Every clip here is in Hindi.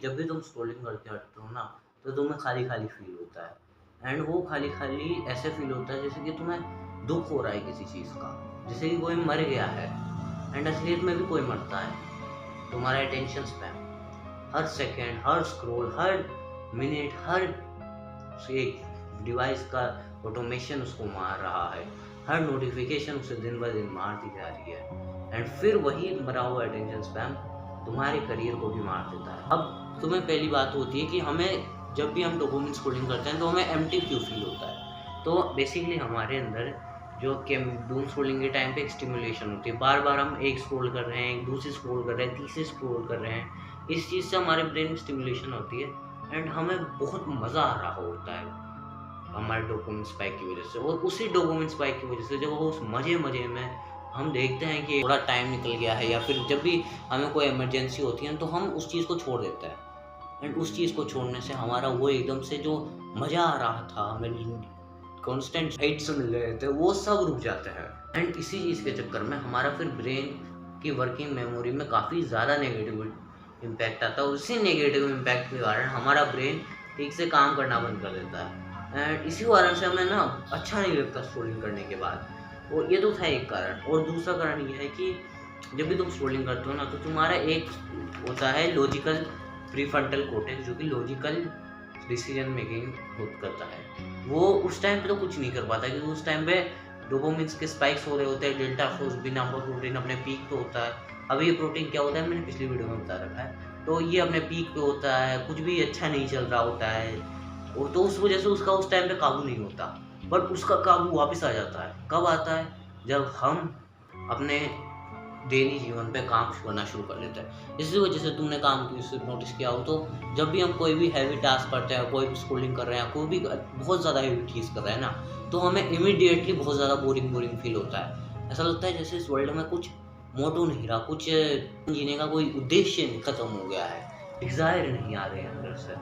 जब भी तुम स्क्रॉलिंग करते हटते हो ना, तो तुम्हें खाली-खाली फ़ील होता है एंड वो खाली-खाली ऐसे फ़ील होता है जैसे कि तुम्हें दुःख हो रहा है किसी चीज़ का, जैसे कि कोई मर गया है एंड असलियत में भी कोई मरता है। तुम्हारा अटेंशन स्पैन हर सेकंड, हर स्क्रॉल, हर मिनट, हर एक डिवाइस का ऑटोमेशन उसको मार रहा है। हर नोटिफ़िकेशन उसे दिन ब दिन मारती जा रही है एंड फिर वही मरा हुआ अटेंशन स्पैन तुम्हारे करियर को भी मार देता है। अब तुम्हें पहली बात होती है कि हमें जब भी हम डोपामाइन स्क्रॉलिंग करते हैं तो हमें एम्प्टी क्यों फ़ील होता है? तो बेसिकली हमारे अंदर जो कि डूम स्क्रॉलिंग के टाइम पे एक स्टिमुलेशन होती है। बार-बार हम एक स्क्रॉल कर रहे हैं, एक दूसरी स्क्रॉल कर रहे हैं, तीसरी स्क्रॉल कर रहे हैं। इस चीज़ से हमारे ब्रेन में स्टिमुलेशन होती है एंड हमें बहुत मज़ा आ रहा होता है हमारे डोपामाइन स्पाइक की वज़ह से। और उसी डोपामाइन स्पाइक की वज़ह से जब वो उस मज़े-मज़े में हम देखते हैं कि थोड़ा टाइम निकल गया है या फिर जब भी हमें कोई इमरजेंसी होती है तो हम उस चीज़ को छोड़ देते हैं एंड उस चीज़ को छोड़ने से हमारा वो एकदम से जो मज़ा आ रहा था, हमें कांस्टेंट हाइट्स मिल रहे थे, वो सब रुक जाते हैं एंड इसी चीज़ के चक्कर में हमारा फिर ब्रेन की वर्किंग मेमोरी में काफ़ी ज़्यादा नेगेटिव इम्पैक्ट आता है। उसी नेगेटिव इम्पैक्ट के कारण हमारा ब्रेन ठीक से काम करना बंद कर देता है एंड इसी कारण से हमें ना अच्छा नहीं लगता स्क्रॉलिंग करने के बाद। और ये तो था एक कारण। और दूसरा कारण ये है कि जब भी तुम स्क्रॉलिंग करते हो ना तो तुम्हारा एक होता है लॉजिकल प्रीफ्रंटल कॉर्टेक्स, जो कि लॉजिकल डिसीजन मेकिंग खुद करता है। वो उस टाइम पे तो कुछ नहीं कर पाता क्योंकि उस टाइम पे डोपामिन्स के स्पाइक्स हो रहे होते हैं, डेल्टा फोर्सबिन नामक प्रोटीन अपने पीक पे होता है। अब ये प्रोटीन क्या होता है मैंने पिछली वीडियो में बता रखा है। तो ये अपने पीक पे होता है, कुछ भी अच्छा नहीं चल रहा होता है और तो उस वजह से उसका उस टाइम पे काबू नहीं होता, बट उसका काबू वापस आ जाता है। कब आता है? जब हम अपने डेली जीवन पे काम करना शुरू कर देते हैं। इसी वजह से तुमने काम की नोटिस किया हो तो जब भी हम कोई भी हैवी टास्क करते हैं, कोई भी स्क्रॉलिंग कर रहे हैं, कोई भी बहुत ज़्यादा हैवी चीज़ कर रहे हैं ना, तो हमें इमीडिएटली बहुत ज़्यादा बोरिंग फील होता है। ऐसा लगता है जैसे इस वर्ल्ड में कुछ मोटो नहीं रहा, कुछ जीने का कोई उद्देश्य खत्म हो गया है, डिज़ायर नहीं आ रहे हैं अंदर से।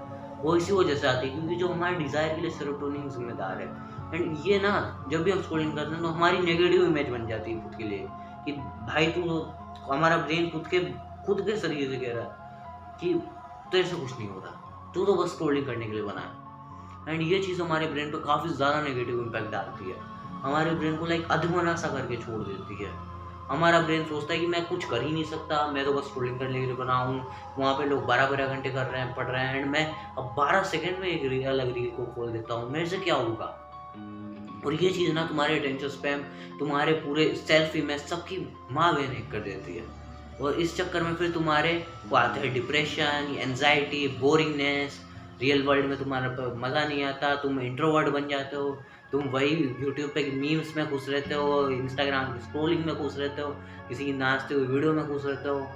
वो इसी वजह से आती है क्योंकि जो हमारे डिज़ायर के लिए सेरोटोनिन ज़िम्मेदार है एंड ये ना जब भी हम स्क्रॉलिंग करते हैं तो हमारी नेगेटिव इमेज बन जाती है खुद के लिए कि भाई तू, हमारा ब्रेन खुद के शरीर से कह रहा है कि तेरे से कुछ नहीं हो रहा, तू तो बस स्क्रॉलिंग करने के लिए बना है एंड ये चीज़ हमारे ब्रेन पे काफ़ी ज़्यादा नेगेटिव इम्पैक्ट डालती है। हमारे ब्रेन को लाइक अधमरा सा करके छोड़ देती है। हमारा ब्रेन सोचता है कि मैं कुछ कर ही नहीं सकता, मैं तो बस स्क्रॉलिंग करने के लिए बना हूँ। वहाँ पे लोग 12-12 घंटे कर रहे हैं, पढ़ रहे हैं एंड मैं अब 12 सेकंड में एक अलग रील को खोल देता हूँ, मेरे से क्या होगा? और ये चीज़ ना तुम्हारे अटेंशन स्पैन, तुम्हारे पूरे सेल्फ इमेज सबकी माँ बहन एक कर देती है और इस चक्कर में फिर तुम्हारे वो आते हैं depression, anxiety, boringness, real world में तुम्हारा मज़ा नहीं आता, तुम इंट्रोवर्ट बन जाते हो, तुम वही यूट्यूब पे मीम्स में घुस रहते हो, इंस्टाग्राम की स्क्रॉलिंग में घुस रहते हो, किसी की नाचते हुए वीडियो में घुस रहते हो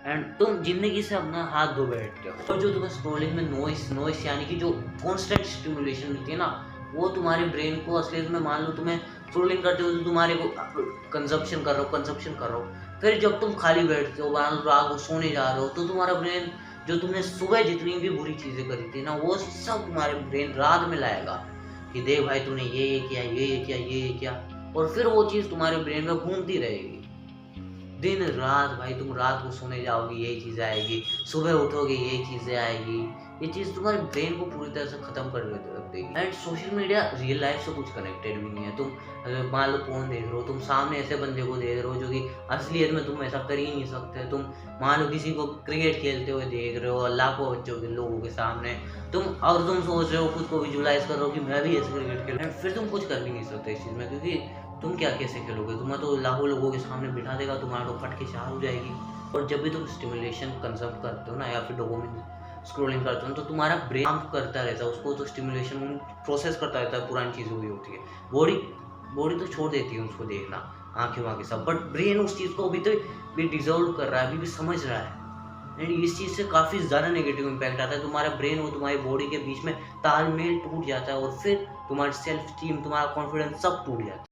एंड तुम ज़िंदगी से अपना हाथ धो बैठते हो। और जो तुम्हें स्क्रॉलिंग में नॉइस यानी कि जो कॉन्स्टेंट स्टिमुलेशन मिलती है ना, वो तुम्हारे ब्रेन को असलियत में, मान लो तुम्हें स्क्रॉलिंग करते हो तो तुम्हारे को कंजप्शन कर रहे हो, फिर जब तुम खाली बैठते हो, मान लो रात को सोने जा रहे हो, तो तुम्हारा ब्रेन जो तुमने सुबह जितनी भी बुरी चीज़ें करी थी ना, वो सब तुम्हारे ब्रेन रात में लाएगा कि देख भाई तूने ये किया, ये किया, ये किया, और फिर वो चीज़ तुम्हारे ब्रेन में घूमती रहेगी दिन रात। भाई तुम रात को सोने जाओगे यही चीज़ें आएगी, सुबह उठोगे यही चीज़ें आएगी। ये चीज़ तुम्हारे ब्रेन को पूरी तरह से ख़त्म कर देगी and social media real life से कुछ कनेक्टेड भी नहीं है। तुम मान लो फ़ोन देख रहे हो, तुम सामने ऐसे बंदे को देख रहे हो जो कि असलियत में तुम ऐसा कर ही नहीं सकते। तुम मान लो किसी को क्रिकेट खेलते हुए देख रहे हो लाखों बच्चों के लोगों के सामने, तुम सोच रहे हो, खुद को विजुलाइज कर रहे हो कि मैं भी ऐसे क्रिकेट खेल, फिर तुम कुछ कर भी नहीं सकते इस चीज़ में क्योंकि तुम क्या कैसे खेलोगे? तुम्हें तो लाखों लोगों के सामने बिठा देगा, तुम्हारा तो फट के चार हो जाएगी। और जब भी तुम स्टिमुलेशन कंज्यूम करते हो ना या फिर डोपामिन स्क्रॉलिंग करते हो तो तुम्हारा ब्रेन काम करता रहता है, उसको तो स्टिमुलेशन प्रोसेस करता रहता है, पुरानी चीज़ें हुई होती है। बॉडी बॉडी तो छोड़ देती है उसको देखना, आँखें वाँखें सब, बट ब्रेन उस चीज़ को अभी तो भी डिज़र्व कर रहा है, अभी भी समझ रहा है एंड इस चीज़ से काफ़ी ज़्यादा नेगेटिव इम्पैक्ट आता है। तुम्हारा ब्रेन और तुम्हारी बॉडी के बीच में तालमेल टूट जाता है और फिर तुम्हारी सेल्फ स्टीम, तुम्हारा कॉन्फिडेंस सब टूट जाता है।